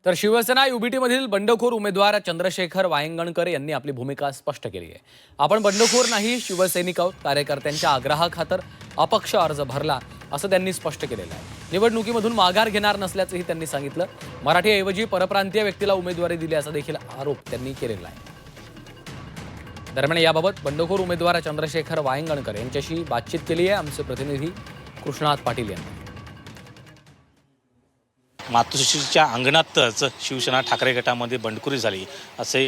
तर शिवसेना युबीटीमधील बंडखोर उमेदवार चंद्रशेखर वायंगणकर यांनी आपली भूमिका स्पष्ट केली आहे। आपण बंडखोर नाही, शिवसैनिक आहोत। कार्यकर्त्यांच्या आग्रहाखातर अपक्ष अर्ज भरला असं त्यांनी स्पष्ट केलेलं आहे। निवडणुकीमधून माघार घेणार नसल्याचंही त्यांनी सांगितलं। मराठीऐवजी परप्रांतीय व्यक्तीला उमेदवारी दिली असा देखील आरोप त्यांनी केलेला आहे। दरम्यान याबाबत बंडखोर उमेदवार चंद्रशेखर वायंगणकर यांच्याशी बातचीत केली आहे आमचे प्रतिनिधी कृष्णात पाटील यांनी। मातोश्रीच्या अंगणातच शिवसेना ठाकरे गटामध्ये बंडखोरी झाली असे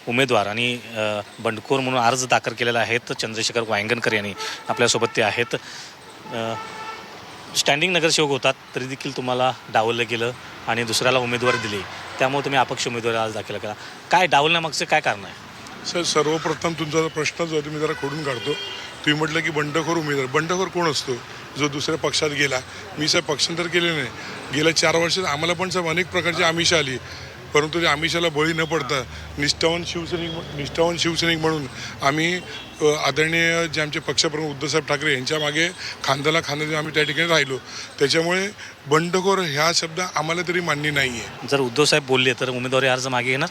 उमेदवार आणि बंडखोर म्हणून अर्ज दाखल केलेला आहे चंद्रशेखर वायंगणकर यांनी आपल्यासोबत ते आहेत। स्टँडिंग नगरसेवक होतात तरी देखील तुम्हाला डावललं गेलं आणि दुसऱ्याला उमेदवारी दिली, त्यामुळे तुम्ही अपक्ष उमेदवारी अर्ज दाखल केला। काय डावलण्यामागचं काय कारण आहे? सर, सर्वप्रथम तुमचा प्रश्न जो आहे तुम्ही जरा खोडून काढतो। तुम्ही म्हटलं की बंडखोर उमेदवार, बंडखोर कोण असतो? जो दुसऱ्या पक्षात गेला। मी साहेब पक्षांतर केले नाही। गेल्या 4 वर्षात आम्हाला पण साहेब अनेक प्रकारची आमिषं आली, परंतु त्या आमिषाला बळी न पडता निष्ठावान शिवसैनिक म्हणून आम्ही आदरणीय जे आमचे पक्षप्रमुख उद्धवसाहेब ठाकरे यांच्या मागे खांद्याला खांदा देऊन आम्ही त्या ठिकाणी राहिलो। त्याच्यामुळे बंडखोर ह्या शब्द आम्हाला तरी मान्य नाही आहे। जर उद्धवसाहेब बोलले तर उमेदवारी अर्ज मागे घेणार?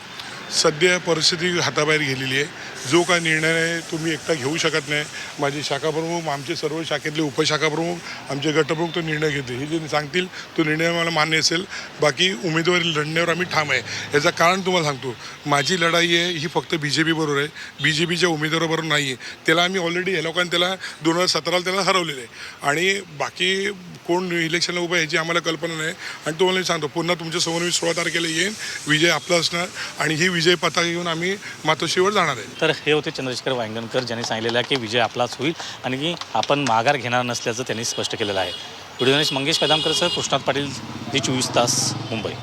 सध्या परिस्थिती हाताबाहेर गेलेली आहे। जो काय निर्णय आहे तो मी एकटा घेऊ शकत नाही। माझे शाखाप्रमुख, आमचे सर्व शाखेतले उपशाखाप्रमुख, आमचे गटप्रमुख तो निर्णय घेते। हे जे सांगतील तो निर्णय मला मान्य असेल। बाकी उमेदवारी लढण्यावर आम्ही ठाम आहे। याचं कारण तुम्हाला सांगतो, माझी लढाई आहे ही फक्त BJP बरोबर आहे, BJPच्या उमेदवाराबरोबर नाही आहे। त्याला आम्ही ऑलरेडी या लोकांनी त्याला 2017 त्याला हरवलेलं आहे आणि बाकी कोण इलेक्शनला उभं आहे याची आम्हाला कल्पना नाही। आणि तुम्हाला सांगतो, पुन्हा तुमच्या समोर मी 16 तारखेला येईन, विजय आपला असणार आणि ही विजय पताका घेऊन आम्ही मातोश्रीवर जाणार आहे। तर हे होते चंद्रशेखर वायंगणकर, ज्यांनी सांगितलेलं आहे की विजय आपलाच होईल आणि की आपण माघार घेणार नसल्याचं त्यांनी स्पष्ट केलेलं आहे। व्हिडिओ जर्नलिस्ट मंगेश कदमकरसह कृष्णात पाटील, 24 तास, मुंबई।